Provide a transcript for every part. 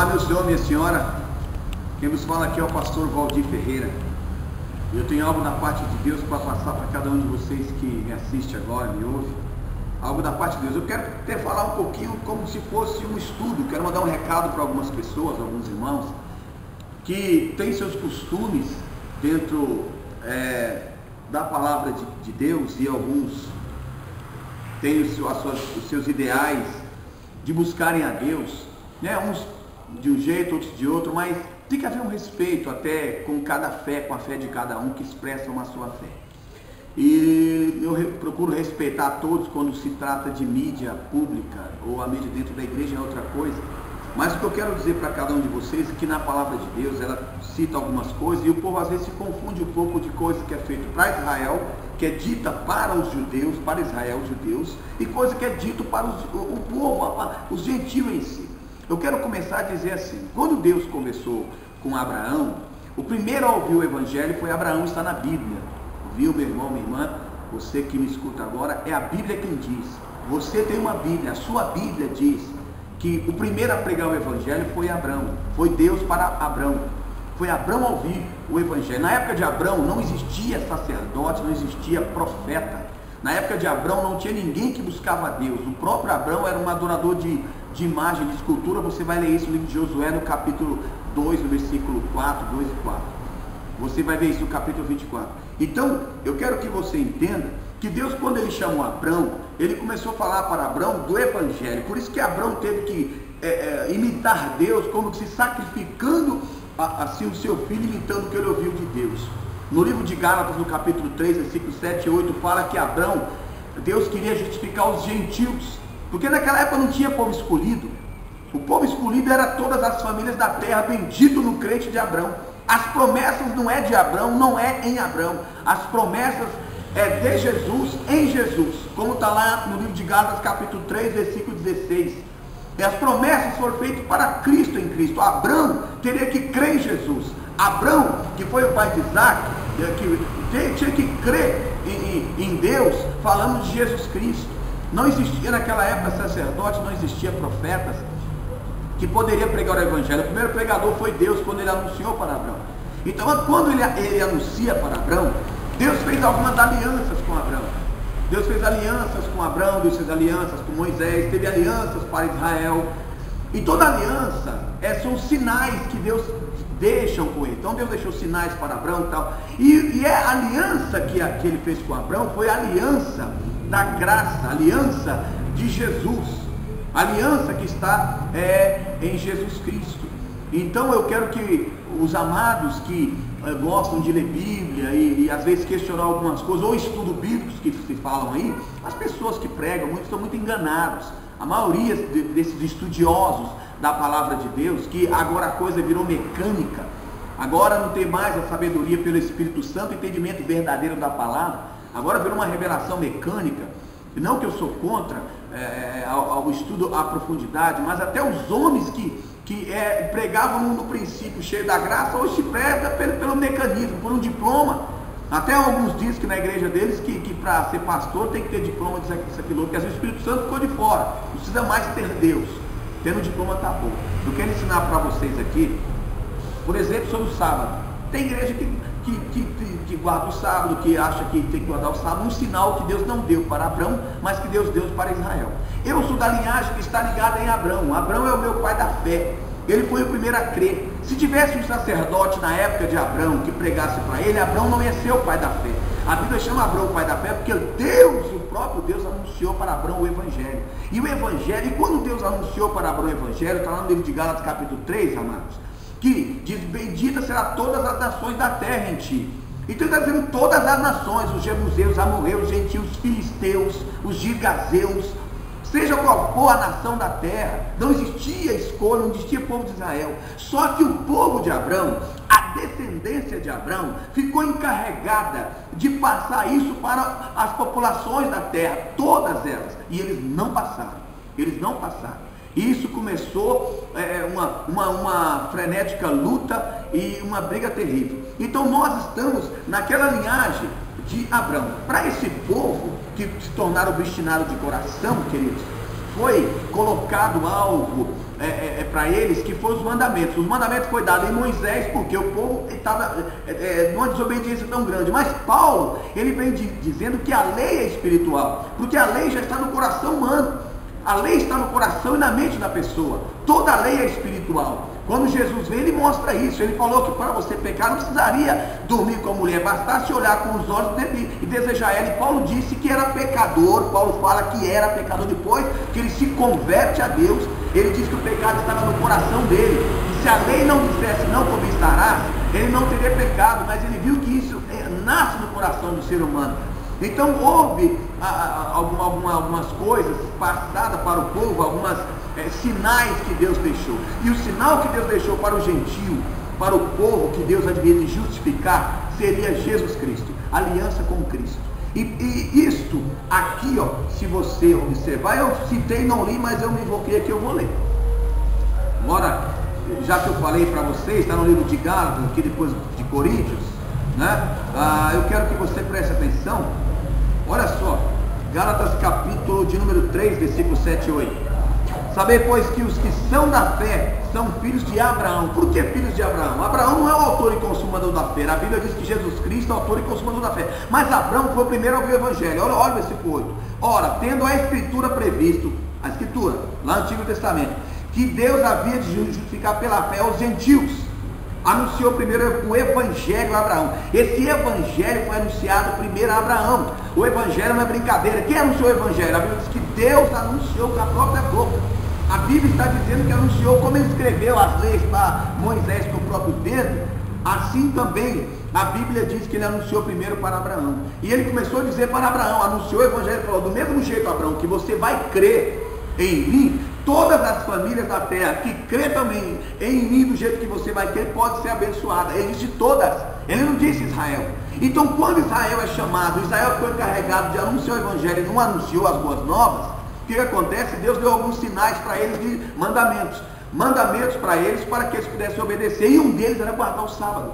Olá, meu senhor, minha senhora. Quem vos fala aqui é o pastor Valdir Ferreira. Eu tenho algo da parte de Deus para passar para cada um de vocês que me assiste agora, me ouve. Algo da parte de Deus. Eu quero até falar um pouquinho como se fosse um estudo. Quero mandar um recado para algumas pessoas, alguns irmãos, que têm seus costumes dentro da palavra de Deus, e alguns têm os seus ideais de buscarem a Deus, né? Uns de um jeito, outros de outro, mas tem que haver um respeito até com cada fé, com a fé de cada um que expressam a sua fé. E eu procuro respeitar todos quando se trata de mídia pública, ou a mídia dentro da igreja é outra coisa. Mas o que eu quero dizer para cada um de vocês é que na palavra de Deus ela cita algumas coisas, e o povo às vezes se confunde um pouco de coisa que é feita para Israel, que é dita para os judeus, para Israel, os judeus, e coisa que é dito para o povo, os gentios em si. Eu quero começar a dizer assim: quando Deus começou com Abraão, o primeiro a ouvir o evangelho foi Abraão. Está na Bíblia, viu, meu irmão, minha irmã? Você que me escuta agora, é a Bíblia quem diz. Você tem uma Bíblia, a sua Bíblia diz que o primeiro a pregar o evangelho foi Abraão, foi Deus para Abraão, foi Abraão a ouvir o evangelho. Na época de Abraão não existia sacerdote, não existia profeta. Na época de Abraão não tinha ninguém que buscava a Deus. O próprio Abraão era um adorador de imagem, de escultura. Você vai ler isso no livro de Josué, no capítulo 2, no versículo 4, 2 e 4. Você vai ver isso no capítulo 24. Então, eu quero que você entenda que Deus, quando ele chamou Abraão, ele começou a falar para Abraão do evangelho. Por isso que Abraão teve que imitar Deus, como se sacrificando assim o seu filho, imitando o que ele ouviu de Deus. No livro de Gálatas, no capítulo 3, versículos 7 e 8, fala que Abraão, Deus queria justificar os gentios, porque naquela época não tinha povo escolhido. O povo escolhido era todas as famílias da terra, bendito no crente de Abraão. As promessas não é de Abraão, não é em Abraão. As promessas é de Jesus, em Jesus, como está lá no livro de Gálatas, capítulo 3, versículo 16. E as promessas foram feitas para Cristo em Cristo. Abraão teria que crer em Jesus. Abraão, que foi o pai de Isaac, que tinha que crer em Deus, falando de Jesus Cristo. Não existia naquela época sacerdote, não existia profetas que poderia pregar o evangelho. O primeiro pregador foi Deus, quando ele anunciou para Abraão. Então, quando ele anuncia para Abraão, Deus fez algumas alianças com Abraão. Deus fez alianças com Abraão, Deus fez alianças com Moisés, teve alianças para Israel. E toda aliança são sinais que Deus deixa com ele. Então Deus deixou sinais para Abraão e tal. E a aliança que ele fez com Abraão foi a aliança da graça, a aliança de Jesus. A aliança que está em Jesus Cristo. Então eu quero que os amados que gostam de ler Bíblia e às vezes questionar algumas coisas, ou estudos bíblicos que se falam aí, as pessoas que pregam estão muito enganados. A maioria desses estudiosos da palavra de Deus, que agora a coisa virou mecânica, agora não tem mais a sabedoria pelo Espírito Santo, o entendimento verdadeiro da palavra, agora virou uma revelação mecânica. Não que eu sou contra ao estudo à profundidade, mas até os homens que pregavam no princípio cheio da graça, hoje se prega pelo mecanismo, por um diploma. Até alguns dizem que na igreja deles que para ser pastor tem que ter diploma disso aquilo, porque às vezes o Espírito Santo ficou de fora, não precisa mais ter Deus, tendo diploma está bom. Eu quero ensinar para vocês aqui, por exemplo, sobre o sábado. Tem igreja que guarda o sábado, que acha que tem que guardar o sábado, um sinal que Deus não deu para Abraão, mas que Deus deu para Israel. Eu sou da linhagem que está ligada em Abraão. Abraão é o meu pai da fé. Ele foi o primeiro a crer. Se tivesse um sacerdote na época de Abraão que pregasse para ele, Abraão não ia ser o pai da fé. A Bíblia chama Abraão o pai da fé porque Deus, o próprio Deus, anunciou para Abraão o Evangelho. E o Evangelho, e quando Deus anunciou para Abraão o Evangelho, está lá no livro de Gálatas capítulo 3, amados, que diz: bendita será todas as nações da terra em ti. Então ele está dizendo todas as nações, os jebuseus, os amorreus, os gentios, os filisteus, os gigazeus, seja qual for a nação da terra, não existia escolha, não existia povo de Israel. Só que o povo de Abraão, a descendência de Abraão, ficou encarregada de passar isso para as populações da terra, todas elas, e eles não passaram. E isso começou uma frenética luta e uma briga terrível. Então nós estamos naquela linhagem de Abraão. Para esse povo que se tornaram obstinados de coração, queridos, foi colocado algo para eles, que foram os mandamentos. Os mandamentos foi dado em Moisés, porque o povo estava numa desobediência tão grande. Mas Paulo, ele vem dizendo que a lei é espiritual, porque a lei já está no coração humano. A lei está no coração e na mente da pessoa. Toda a lei é espiritual. Quando Jesus vem, ele mostra isso. Ele falou que para você pecar não precisaria dormir com a mulher, bastasse olhar com os olhos e desejar ela. E Paulo disse que era pecador. Paulo fala que era pecador depois que ele se converte a Deus. Ele diz que o pecado estava no coração dele. E se a lei não dissesse não cobiçarás, ele não teria pecado. Mas ele viu que isso nasce no coração do ser humano. Então houve algumas coisas passadas para o povo, algumas sinais que Deus deixou. E o sinal que Deus deixou para o gentio, para o povo que Deus havia de justificar, seria Jesus Cristo, aliança com Cristo. E isto aqui, ó, se você observar, eu citei, não li, mas eu me invoquei aqui, eu vou ler. Agora, já que eu falei para vocês, está no livro de Gálatas, aqui depois de Coríntios, né? Eu quero que você preste atenção. Olha só, Gálatas capítulo de número 3, versículo 7 e 8. Saber, pois, que os que são da fé são filhos de Abraão. Por que filhos de Abraão? Abraão não é o autor e consumador da fé. A Bíblia diz que Jesus Cristo é o autor e consumador da fé. Mas Abraão foi o primeiro a ouvir o Evangelho. Olha o versículo 8. Ora, tendo a Escritura previsto, a Escritura, lá no Antigo Testamento, que Deus havia de justificar pela fé aos gentios, anunciou primeiro o Evangelho a Abraão. Esse Evangelho foi anunciado primeiro a Abraão. O Evangelho não é brincadeira. Quem anunciou o Evangelho? A Bíblia diz que Deus anunciou com a própria boca. A Bíblia está dizendo que anunciou, como ele escreveu as leis para Moisés com o próprio dedo, assim também a Bíblia diz que ele anunciou primeiro para Abraão. E ele começou a dizer para Abraão, anunciou o Evangelho, falou, do mesmo jeito, Abraão, que você vai crer em mim, todas as famílias da terra que crê também em mim do jeito que você vai crer, pode ser abençoada. Ele disse todas, ele não disse Israel. Então quando Israel é chamado, Israel foi encarregado de anunciar o Evangelho e não anunciou as boas novas, o que acontece? Deus deu alguns sinais para eles de mandamentos para eles, para que eles pudessem obedecer, e um deles era guardar o sábado.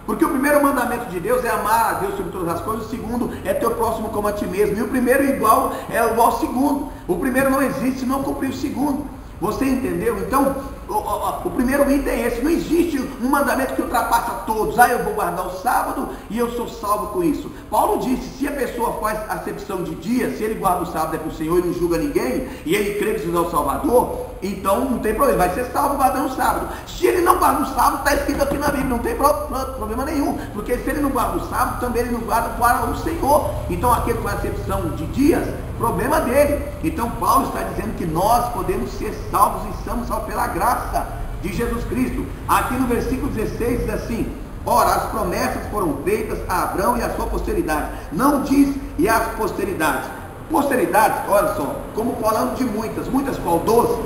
Porque o primeiro mandamento de Deus é amar a Deus sobre todas as coisas, o segundo é teu próximo como a ti mesmo, e o primeiro é igual ao segundo. O primeiro não existe se não cumprir o segundo. Você entendeu? Então, o primeiro item é esse. Não existe um mandamento que ultrapassa todos. Eu vou guardar o sábado e eu sou salvo com isso. Paulo disse, se a pessoa faz acepção de dia, se ele guarda o sábado é para o Senhor e não julga ninguém, e ele crê que Jesus é o Salvador, então não tem problema, vai ser salvo guardando o sábado. Se ele não guarda o sábado, está escrito aqui na Bíblia, não tem problema nenhum, porque se ele não guarda o sábado, também ele não guarda para o Senhor. Então aquele que faz acepção de dias, problema dele. Então Paulo está dizendo que nós podemos ser salvos e somos salvos pela graça de Jesus Cristo. Aqui no versículo 16 diz assim, ora, as promessas foram feitas a Abraão e a sua posteridade. Não diz e as posteridades. Posteridades, olha só, como falando de muitas qual? 12,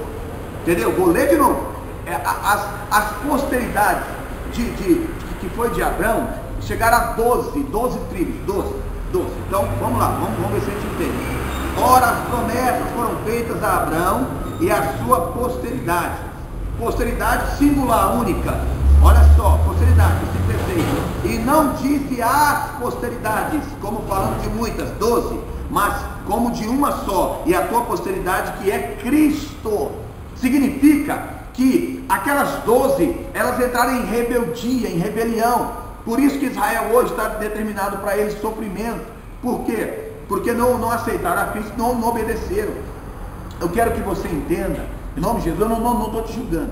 entendeu? Vou ler de novo. As posteridades que foi de Abraão chegaram a 12 tribos, 12. Então vamos lá, vamos ver se a gente entende. Ora, as promessas foram feitas a Abraão e a sua posteridade. Posteridade singular, única. Olha só, posteridade, versículo 16. E não disse as posteridades, como falando de muitas, 12, mas como de uma só, e a tua posteridade que é Cristo. Significa que aquelas 12, elas entraram em rebeldia, em rebelião. Por isso que Israel hoje está determinado para eles sofrimento. Por quê? Porque não aceitaram a Cristo, não obedeceram. Eu quero que você entenda, em nome de Jesus, eu não estou te julgando.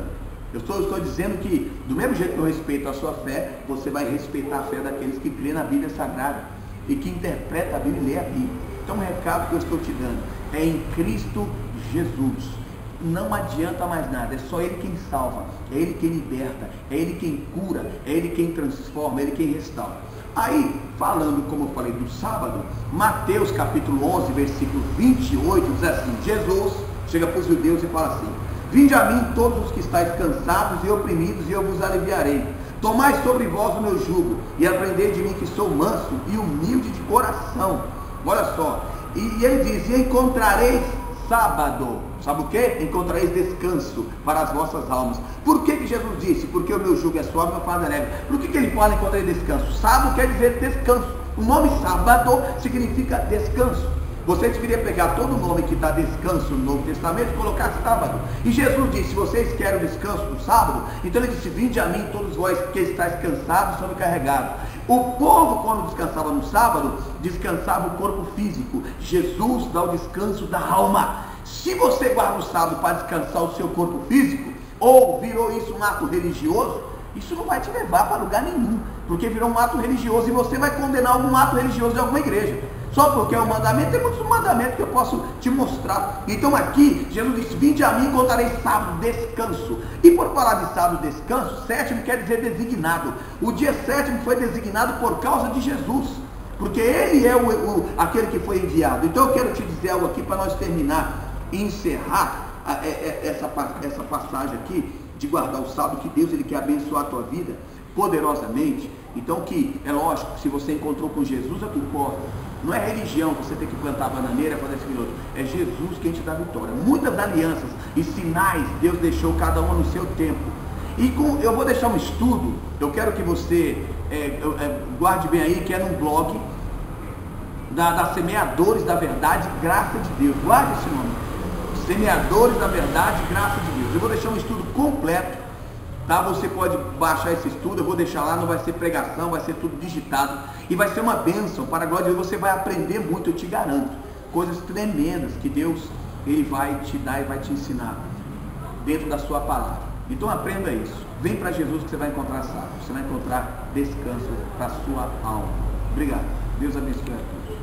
Eu estou dizendo que, do mesmo jeito que eu respeito a sua fé, você vai respeitar a fé daqueles que crêem na Bíblia Sagrada e que interpreta a Bíblia e lê a Bíblia. Então o recado que eu estou te dando é em Cristo Jesus. Não adianta mais nada, é só Ele quem salva, é Ele quem liberta, é Ele quem cura, é Ele quem transforma, é Ele quem restaura. Aí, falando, como eu falei, do sábado, Mateus capítulo 11, versículo 28, diz assim, Jesus chega para os judeus e fala assim, vinde a mim todos os que estáis cansados e oprimidos, e eu vos aliviarei. Tomai sobre vós o meu jugo, e aprendei de mim que sou manso e humilde de coração. Olha só, e ele diz, e encontrareis sábado. Sabe o que? Encontrareis descanso para as vossas almas. Por que Jesus disse? Porque o meu jugo é suave e o meu fardo é leve. Por que ele fala encontrareis descanso? Sábado quer dizer descanso. O nome sábado significa descanso. Você deveria pegar todo o nome que está descanso no Novo Testamento e colocar sábado. E Jesus disse, se vocês querem o descanso do sábado, então ele disse, vinde a mim todos vós que estáis cansados e sobrecarregados. O povo, quando descansava no sábado, descansava o corpo físico. Jesus dá o descanso da alma. Se você guarda o sábado para descansar o seu corpo físico, ou virou isso um ato religioso, isso não vai te levar para lugar nenhum, porque virou um ato religioso e você vai condenar algum ato religioso de alguma igreja. Só porque é um mandamento, tem muitos mandamentos que eu posso te mostrar. Então aqui, Jesus disse, vinde a mim e contarei sábado, descanso. E por falar de sábado, descanso, sétimo quer dizer designado. O dia sétimo foi designado por causa de Jesus, porque ele é aquele que foi enviado. Então eu quero te dizer algo aqui para nós terminar e encerrar essa passagem aqui de guardar o sábado, que Deus ele quer abençoar a tua vida poderosamente. Então que, é lógico, se você encontrou com Jesus, é o que importa. Não é religião, você tem que plantar a bananeira, fazer esse minuto. É Jesus quem te dá vitória. Muitas alianças e sinais Deus deixou cada uma no seu tempo. E eu vou deixar um estudo, eu quero que você guarde bem aí, que é num blog da Semeadores da Verdade, Graça de Deus. Guarde esse nome. Semeadores da Verdade, Graça de Deus. Eu vou deixar um estudo completo, tá? Você pode baixar esse estudo, eu vou deixar lá, não vai ser pregação, vai ser tudo digitado. E vai ser uma bênção, para a glória de Deus, você vai aprender muito, eu te garanto. Coisas tremendas que Deus ele vai te dar e vai te ensinar dentro da sua palavra. Então aprenda isso. Vem para Jesus que você vai encontrar sábado. Você vai encontrar descanso para a sua alma. Obrigado. Deus abençoe a todos.